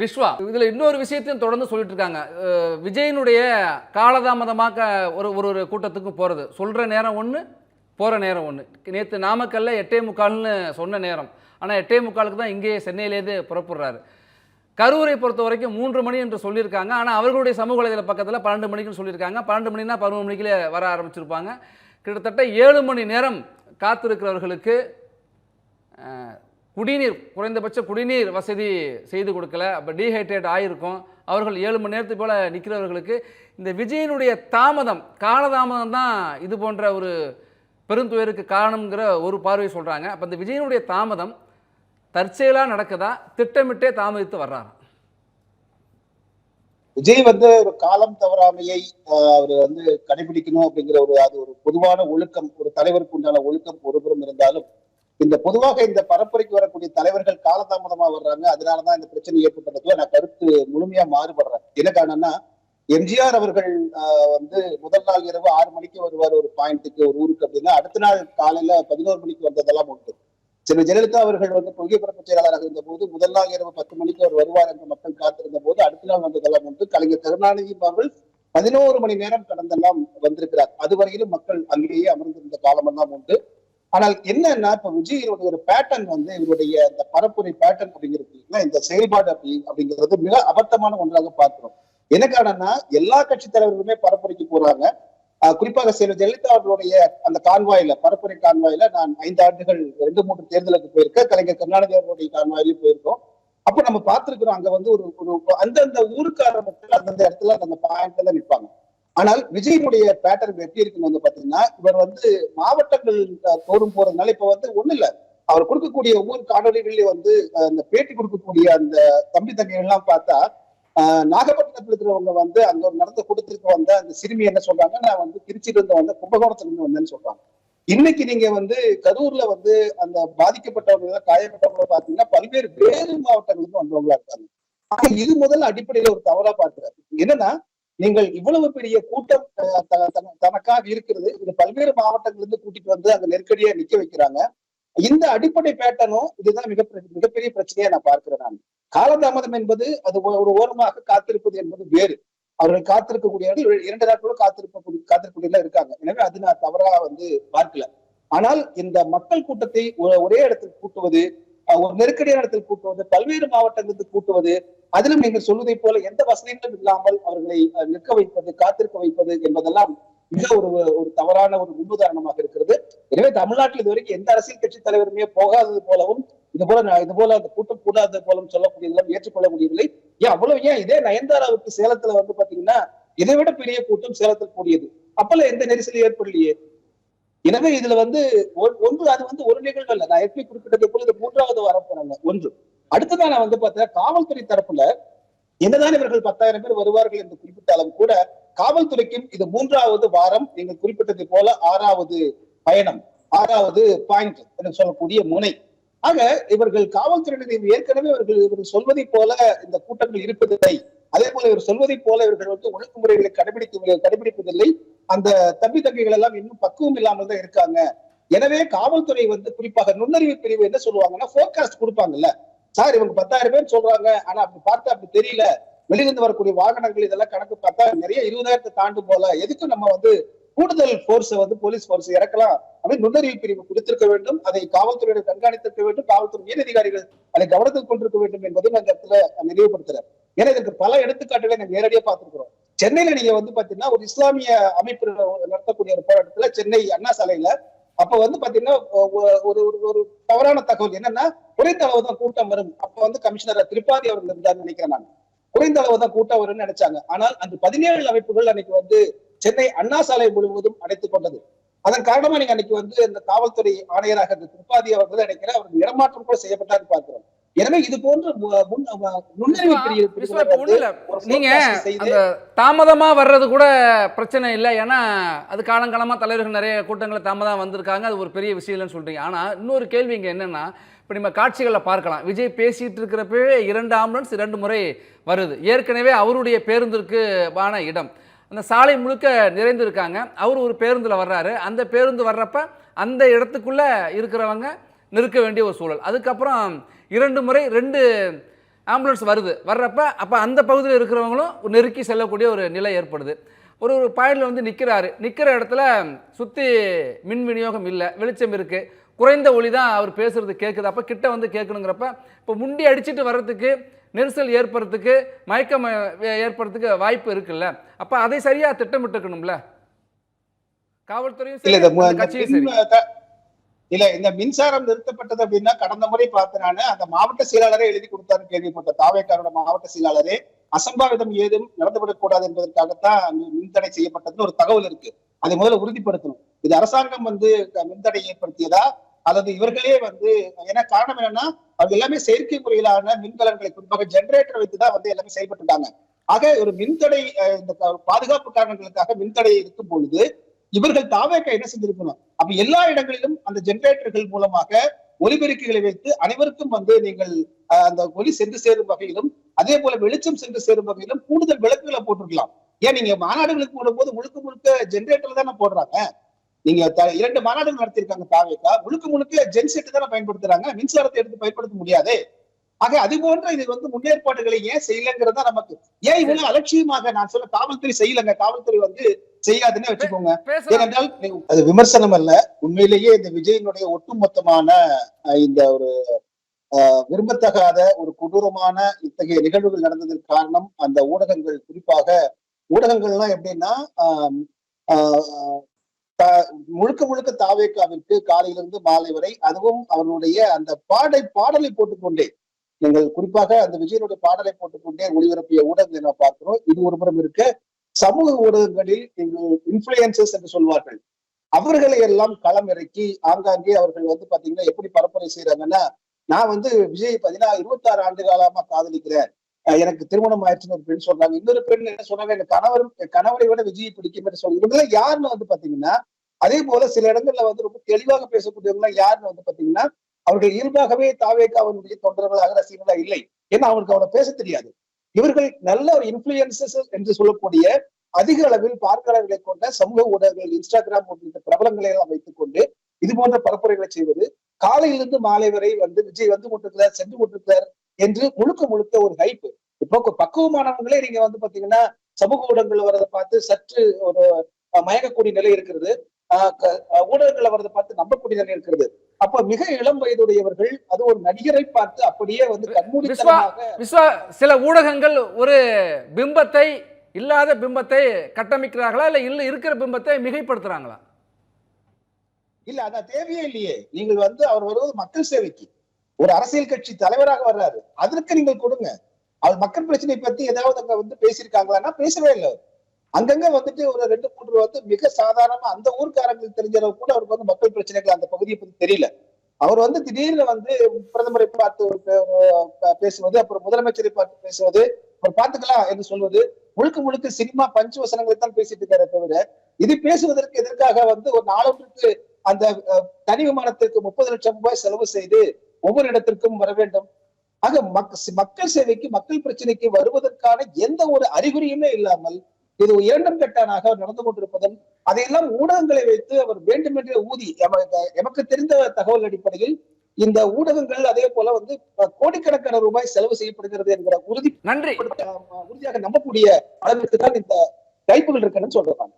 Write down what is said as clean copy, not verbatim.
விஸ்வா, இதில் இன்னொரு விஷயத்தையும் தொடர்ந்து சொல்லிட்டு இருக்காங்க. விஜயனுடைய காலதாமதமாக ஒரு கூட்டத்துக்கு போகிறது, சொல்கிற நேரம் ஒன்று, போகிற நேரம் ஒன்று. நேற்று நாமக்கல்ல 8:45ன்னு சொன்ன நேரம், ஆனால் 8:45க்கு தான் இங்கே சென்னையிலேருந்து புறப்படுறாரு. கரூரை பொறுத்த வரைக்கும் 3 மணி என்று சொல்லியிருக்காங்க. ஆனால் அவர்களுடைய சமூக வலைதள பக்கத்தில் 12 மணிக்குன்னு சொல்லியிருக்காங்க. 12 மணினா 11 மணிக்குள்ளே வர ஆரம்பிச்சிருப்பாங்க. கிட்டத்தட்ட 7 மணி நேரம் காத்திருக்கிறவர்களுக்கு குடிநீர், குறைந்தபட்ச குடிநீர் வசதி செய்து கொடுக்கல. அப்போ டீஹைட்ரேட் ஆகிருக்கும். அவர்கள் 7 மணி நேரத்துக்கு போல் நிற்கிறவர்களுக்கு இந்த விஜயனுடைய தாமதம், காலதாமதம் தான் இது போன்ற ஒரு பெருந்துயருக்கு காரணம்ங்கிற ஒரு பார்வை சொல்கிறாங்க. அப்போ இந்த விஜயனுடைய தாமதம் தற்செயலாக நடக்குதா, திட்டமிட்டே தாமதித்து வர்றாரா? விஜய் ஒரு காலம் தவறாமையை அவர் கடைபிடிக்கணும் அப்படிங்கிற அது ஒரு பொதுவான ஒழுக்கம், ஒரு தலைவருக்கு உண்டான ஒழுக்கம் ஒருபுறம் இருந்தாலும், இந்த பொதுவாக இந்த பரப்புரைக்கு வரக்கூடிய தலைவர்கள் காலதாமதமா வர்றாங்க. அதனாலதான் இந்த பிரச்சனை ஏற்பட்டதுல நான் கருத்து முழுமையா மாறுபடுறேன். என்ன காரணம்னா, எம்ஜிஆர் அவர்கள் முதல் நாள் இரவு 6 மணிக்கு வருவார் ஒரு பாயிண்ட்டுக்கு, ஒரு ஊருக்கு அப்படின்னா, அடுத்த நாள் காலையில 11 மணிக்கு வந்ததெல்லாம் உண்டு. சில ஜெயலலிதா அவர்கள் கொள்கை பரப்பு செயலாளராக இருந்த போது முதல் நாள் இரவு 10 மணிக்கு அவர் வருவார் என்று மக்கள் காத்திருந்த போது அடுத்த நாள் வந்ததெல்லாம் உண்டு. கலைஞர் கருணாநிதி அவர்கள் 11 மணி நேரம் கடந்தெல்லாம் வந்திருக்கிறார். அதுவரையிலும் மக்கள் அங்கேயே அமர்ந்திருந்த காலமெல்லாம் உண்டு. ஆனால் என்னன்னா, இப்ப விஜய் ஒரு பேட்டர்ன் இவருடைய இந்த பரப்புரை பேட்டர்ன் அப்படிங்கிறது, இந்த செயல்பாடு அப்படிங்கிறது மிக அபத்தமான ஒன்றாக பார்க்கிறோம். என்ன காரணம்னா, எல்லா கட்சி தலைவர்களுமே பரப்புரைக்கு போறாங்க. குறிப்பாக ஜெயலலிதா அவர்களுடைய அந்த கான்வாயில, பரப்புரை கான்வாயில நான் 5 ஆண்டுகள் 2-3 தேர்தலுக்கு போயிருக்கேன். கலைஞர் கருணாநிதி அவர்களுடைய கான்வாயிலும் போயிருக்கோம். அப்ப நம்ம பார்த்திருக்கிறோம், அங்க ஒரு அந்தந்த ஊருக்கார மக்கள் அந்தந்த இடத்துல அந்த பாயிண்ட்ல நிற்பாங்க. ஆனால் விஜயனுடைய பேட்டர்ன் எப்படி இருக்குன்னு பாத்தீங்கன்னா, இவர் மாவட்டங்கள் தோறும் போறதுனால இப்ப ஒண்ணு இல்ல, அவர் கொடுக்கக்கூடிய ஒவ்வொரு காணொலிகள்லயும் அந்த பேட்டி கொடுக்கக்கூடிய அந்த தம்பி தங்கைகள் எல்லாம் பார்த்தா, நாகப்பட்டினத்துல இருக்கிறவங்க அங்க ஒரு நடந்த கூட்டத்திற்கு அந்த சிறுமி என்ன சொல்றாங்க, நான் திருச்சியில இருந்து கும்பகோணத்துல இருந்து வந்தேன்னு சொல்றாங்க. இன்னைக்கு நீங்க கரூர்ல அந்த பாதிக்கப்பட்டவங்க, காயப்பட்டவங்க பாத்தீங்கன்னா பல்வேறு வேறு மாவட்டங்களுக்கு வந்தவங்களா இருக்காங்க. ஆனா இது முதல்ல அடிப்படையில ஒரு தவறா பார்க்கிறாரு. என்னன்னா, நீங்கள் இவ்வளவு பெரிய கூட்டம் தனக்காக இருக்கிறது, இது பல்வேறு மாவட்டங்களிலிருந்து கூட்டிட்டு அங்க நெருக்கடியா நிக்க வைக்கிறாங்க. இந்த அடிப்படை பேட்டர்னும் இதுதான் மிகப்பெரிய பிரச்சனையா நான் பார்க்கிறேன். நான் காலதாமதம் என்பது அது ஒரு ஓரமாக காத்திருப்பது என்பது வேறு. அவர்கள் காத்திருக்கக்கூடியவர்கள் 2 நாட்களும் காத்திருக்கக்கூடிய இருக்காங்க. எனவே அது நான் தவறா பார்க்கல. ஆனால் இந்த மக்கள் கூட்டத்தை ஒரே இடத்தில் கூட்டுவது, ஒரு நெருக்கடியான இடத்தில் கூட்டுவது, பல்வேறு மாவட்டங்களுக்கு கூட்டுவது, அதிலும் நீங்கள் சொல்வதை போல எந்த வசதிகளும் இல்லாமல் அவர்களை நிற்க வைப்பது, காத்திருக்க வைப்பது என்பதெல்லாம் மிக ஒரு தவறான ஒரு முன்னுதாரணமாக இருக்கிறது. எனவே தமிழ்நாட்டில் இதுவரைக்கும் எந்த அரசியல் கட்சி தலைவருமே போகாதது போலவும், இது போல அந்த கூட்டம் கூடாதது போலும் சொல்லக்கூடியதெல்லாம் ஏற்றுக்கொள்ள முடியவில்லை. ஏன் இதே நயன்தாராவுக்கு சேலத்துல பாத்தீங்கன்னா இதை விட பெரிய கூட்டம் சேலத்தில் கூடியது. அப்பெல்லாம் எந்த நெரிசலும் ஏற்படலையே. எனவே இதுல ஒன்று அது ஒரு நிகழ்வு அல்ல. நான் எப்படி குறிப்பிட்டது போல இது 3வது வாரம் போறாங்க. ஒன்று அடுத்ததான் நான் பார்த்தேன், காவல்துறை தரப்புல என்னதான் இவர்கள் 10,000 பேர் வருவார்கள் என்று குறிப்பிட்டாலும் கூட, காவல்துறைக்கும் இது 3வது வாரம், நீங்கள் குறிப்பிட்டது போல 6வது பயணம், 6வது பாயிண்ட் என்று சொல்லக்கூடிய முனை. ஆக இவர்கள் காவல்துறையினர் ஏற்கனவே இவர்கள் சொல்வதை போல இந்த கூட்டங்கள் இருப்பதில்லை. அதே போல இவர் சொல்வதை போல இவர்கள் ஒழுங்குமுறைகளை கடைபிடிப்பதில்லை. அந்த தம்பி தங்கைகள் எல்லாம் இன்னும் பக்குவம் இல்லாமல் தான் இருக்காங்க. எனவே காவல்துறை குறிப்பாக நுண்ணறிவு பிரிவு என்ன சொல்லுவாங்கன்னா, போர்காஸ்ட் கொடுப்பாங்கல்ல, சார் இவங்க 10,000 பேர் சொல்றாங்க, ஆனா அப்படி பார்த்தா அப்படி தெரியல, வெளியிலிருந்து வரக்கூடிய வாகனங்கள் இதெல்லாம் கணக்கு பார்த்தா நிறைய 20,000 தாண்டும் போல, எதுக்கும் நம்ம கூடுதல் போர்ஸ் போலீஸ் போர்ஸ் இறக்கலாம் அப்படின்னு நுண்ணறிவு பிரிவு கொடுத்திருக்க வேண்டும். அதை காவல்துறையினர் கண்காணித்திருக்க வேண்டும். காவல்துறை உயர் அதிகாரிகள் அதை கவனத்தில் கொண்டிருக்க வேண்டும் என்பதையும் அந்த இடத்துல நினைவுபடுத்துறேன். ஏன்னா இதற்கு பல எடுத்துக்காட்டுகளை நம்ம நேரடியா பார்த்திருக்கிறோம். சென்னையில நீங்க பாத்தீங்கன்னா ஒரு இஸ்லாமிய அமைப்பு நடத்தக்கூடிய ஒரு போராட்டத்துல சென்னை அண்ணா சாலையில அப்ப பாத்தீங்கன்னா ஒரு தவறான தகவல் என்னன்னா, குறைந்த அளவு தான் கூட்டம் வரும். அப்ப கமிஷனர் திரிபாதி அவர்கள் இருந்தார் நினைக்கிறேன். நான் குறைந்த அளவு தான் கூட்டம் வரும்னு நினைச்சாங்க. ஆனால் அந்த 17 அமைப்புகள் அன்னைக்கு சென்னை அண்ணா சாலை முழுவதும் அடைத்துக் கொண்டது. அதன் காரணமா நீங்க அன்னைக்கு இந்த காவல்துறை ஆணையராக திரிபாதி அவர்கள் நினைக்கிறேன், அவர்கள் இடமாற்றம் கூட செய்யப்பட்டாரு பார்க்கிறோம். எனவே இது போன்ற நீங்க அந்த தாமதமா வர்றது கூட பிரச்சனை இல்லை. ஏன்னா அது காலங்காலமா தலைவர்கள் நிறைய கூட்டங்களை தாமதம் வந்திருக்காங்க, அது ஒரு பெரிய விஷயம் இல்லைன்னு சொல்றீங்க. ஆனா இன்னொரு கேள்வி இங்க என்னன்னா, இப்போ நம்ம காட்சிகளை பார்க்கலாம், விஜய் பேசிட்டு இருக்கிறப்பவே 2 ஆம்புலன்ஸ் 2 முறை வருது. ஏற்கனவே அவருடைய பேருந்திற்கு ஆன இடம் அந்த சாலை முழுக்க நிறைந்திருக்காங்க. அவர் ஒரு பேருந்தில் வர்றாரு. அந்த பேருந்து வர்றப்ப அந்த இடத்துக்குள்ள இருக்கிறவங்க நிற்க வேண்டிய ஒரு சூழல். அதுக்கப்புறம் 2 முறை 2 ஆம்புலன்ஸ் வர்றப்ப அப்போ அந்த பகுதியில் இருக்கிறவங்களும் நெருக்கி செல்லக்கூடிய ஒரு நிலை ஏற்படுது. ஒரு பாயிண்டில் வந்து நிற்கிற இடத்துல சுற்றி மின் விநியோகம் இல்லை, வெளிச்சம் இருக்குது, குறைந்த ஒளி தான் அவர் பேசுகிறது கேட்குது. அப்போ கிட்ட வந்து கேட்கணுங்கிறப்ப இப்போ முண்டி அடிச்சுட்டு வர்றதுக்கு, நெரிசல் ஏற்படுறதுக்கு, மயக்கம் ஏற்படுறதுக்கு வாய்ப்பு இருக்குல்ல. அப்போ அதை சரியாக திட்டமிட்டுக்கணும்ல காவல்துறையும் சரி கட்சியும் சரி. இல்ல, இந்த மின்சாரம் நிறுத்தப்பட்டது அப்படின்னா கடந்த முறை பார்த்தனால அந்த மாவட்ட செயலாளரே எழுதி கொடுத்தாரு கேள்விப்பட்ட தாவேக்காரோட மாவட்ட செயலாளரே அசம்பாவிதம் ஏதும் நடந்துவிடக்கூடாது என்பதற்காகத்தான் மின்தடை செய்யப்பட்டதுன்னு ஒரு தகவல் இருக்கு. அதை முதல்ல உறுதிப்படுத்தணும். இது அரசாங்கம் வந்து மின்தடை ஏற்படுத்தியதா அல்லது இவர்களே வந்து, ஏன்னா காரணம் என்னன்னா அவங்க எல்லாமே செயற்கை முறையிலான மின்கலன்களை குறிப்பாக ஜெனரேட்டர் வைத்துதான் வந்து எல்லாமே செயல்பட்டுட்டாங்க. ஆக ஒரு மின்தடை இந்த பாதுகாப்பு காரணங்களுக்காக மின்தடை இருக்கும் பொழுது இவர்கள் தாவேக்கா என்ன செஞ்சிருக்கணும், அப்ப எல்லா இடங்களிலும் அந்த ஜெனரேட்டர்கள் மூலமாக ஒலிபெருக்கிகளை வைத்து அனைவருக்கும் வந்து நீங்கள் அந்த ஒலி சென்று சேரும் வகையிலும் அதே போல வெளிச்சம் சென்று சேரும் வகையிலும் கூடுதல் விளக்குகளை போட்டிருக்கலாம். ஏன் நீங்க மாநாடுகளுக்கு போடும்போது முழுக்க முழுக்க ஜெனரேட்டர் தானே போடுறாங்க. நீங்க 2 மாநாடுகள் நடத்திருக்காங்க தாவேக்கா, முழுக்க முழுக்க ஜென்செட் தானே பயன்படுத்துறாங்க, மின்சாரத்தை எடுத்து பயன்படுத்த முடியாது. ஆக அது போன்ற இது வந்து முன்னேற்பாடுகளை ஏன் செய்யலங்கிறதா நமக்கு, ஏன் இவ்வளவு அலட்சியமாக நான் சொல்ல காவல்துறை செய்யலங்க, காவல்துறை வந்து செய்யாதுன்னு வச்சுக்கோங்க. ஏனென்றால் அது விமர்சனம் அல்ல, உண்மையிலேயே இந்த விஜயினுடைய ஒட்டுமொத்தமான இந்த ஒரு விரும்பத்தகாத ஒரு கொடூரமான இத்தகைய நிகழ்வுகள் நடந்ததற்கு காரணம் அந்த ஊடகங்கள். குறிப்பாக ஊடகங்கள்லாம் எப்படின்னா முழுக்க முழுக்க தாவேக்காவிற்கு காலையிலிருந்து மாலை வரை, அதுவும் அவர்களுடைய அந்த பாடலை போட்டுக்கொண்டே, நீங்கள் குறிப்பாக அந்த விஜயனுடைய பாடலை போட்டுக்கொண்டே ஒளிபரப்பிய ஊடகங்களை நம்ம பார்க்கிறோம். இது ஒரு புறம் இருக்க, சமூக ஊடகங்களில் இன்ஃபுளுசர்ஸ் என்று சொல்வார்கள், அவர்களை எல்லாம் களம் இறக்கி ஆங்காங்கே அவர்கள் வந்து பாத்தீங்கன்னா எப்படி பரப்புரை செய்யறாங்கன்னா, நான் வந்து விஜய் 26 ஆண்டு காலமா காதலிக்கிறேன், எனக்கு திருமணம் ஆயிடுச்சுன்னு ஒரு பெண் சொல்றாங்க. இன்னொரு பெண் என்ன சொன்னாங்க, எனக்கு கணவரை விட விஜய் பிடிக்கும் என்று சொல்லுங்க. இவங்கெல்லாம் யாருன்னு வந்து பாத்தீங்கன்னா, அதே போல சில இடங்கள்ல வந்து ரொம்ப தெளிவாக பேசக்கூடியவங்க யாருன்னு வந்து பாத்தீங்கன்னா, அவர்கள் இயல்பாகவே தாவேக்காவினுடைய தொண்டர்களாக ரசிகர்களா இல்லை. ஏன்னா அவருக்கு அவனை பேச தெரியாது. இவர்கள் நல்ல ஒரு இன்ஃபுளுசர்ஸ் என்று சொல்லக்கூடிய அதிக அளவில் பார்க்கறவர்களை கொண்ட சமூக ஊடகங்கள், இன்ஸ்டாகிராம் உள்ளிட்ட பிரபலங்களை எல்லாம் வைத்துக் கொண்டு இது போன்ற பரப்புரைகளை செய்வது, காலையிலிருந்து மாலை வரை வந்து விஜய் வந்து கொண்டிருக்கிறார், சென்று கொண்டிருக்கிறார் என்று முழுக்க முழுக்க ஒரு ஹைப்பு. இப்போ பக்குவமானவங்களே நீங்க வந்து பாத்தீங்கன்னா சமூக ஊடகங்கள் வரதை பார்த்து சற்று ஒரு மயங்கக்கூடிய நிலை இருக்கிறது, ஊடகங்களை வரதை பார்த்து நம்பக்கூடிய நிலை இருக்கிறது. அப்ப மிக இளம் வயதுடையவர்கள் அது ஒரு நடிகரை பார்த்து அப்படியே வந்து கண்மூடித்தனமாக சில ஊடகங்கள் ஒரு பிம்பத்தை, இல்லாத பிம்பத்தை கட்டமைக்கிறார்களா, இல்ல இருக்கிற பிம்பத்தை மிகைப்படுத்துறாங்களா? இல்ல, அதான் தேவையே இல்லையே. நீங்கள் வந்து அவர் வருவது மக்கள் சேவைக்கு, ஒரு அரசியல் கட்சி தலைவராக வர்றாரு, அதற்கு நீங்கள் கொடுங்க. அவர் மக்கள் பிரச்சனை பத்தி ஏதாவது அங்க வந்து பேசியிருக்காங்களான்னா பேசவே இல்லை. அங்கங்க வந்துட்டு ஒரு 2-3 வந்து மிக சாதாரணமா அந்த ஊர்க்காரங்களுக்கு தெரிஞ்சளவு கூட அவருக்கு வந்து மக்கள் பிரச்சனைகள் அந்த பகுதியை பத்தி தெரியல. அவர் வந்து திடீர்னு வந்து பிரதமரை பார்த்து பேசுவது, அப்புறம் முதலமைச்சரை பார்த்து பேசுவது, அவர் பார்த்துக்கலாம் என்று சொல்வது, முழுக்க முழுக்க சினிமா பஞ்சு வசனங்களை தான் பேசிட்டு இருக்காரு தவிர, இது பேசுவதற்கு எதற்காக வந்து ஒரு நாளொன்றுக்கு அந்த தனி விமானத்திற்கு 30 லட்சம் ரூபாய் செலவு செய்து ஒவ்வொரு இடத்திற்கும் வர வேண்டும். ஆக மக்கள் சேவைக்கு, மக்கள் பிரச்சனைக்கு வருவதற்கான எந்த ஒரு அறிகுறியுமே இல்லாமல் இது 2ம் கட்டானாக நடந்து கொண்டிருப்பதும், அதையெல்லாம் ஊடகங்களை வைத்து அவர் வேண்டுமென்றே ஊதி, எமக்கு தெரிந்த தகவல் அடிப்படையில் இந்த ஊடகங்கள் அதே போல வந்து கோடிக்கணக்கான ரூபாய் செலவு செய்யப்படுகிறது என்கிற உறுதியாக நம்பக்கூடிய அளவிற்கு தான் இந்த கைப்புகள் இருக்குன்னு சொல்றாங்க.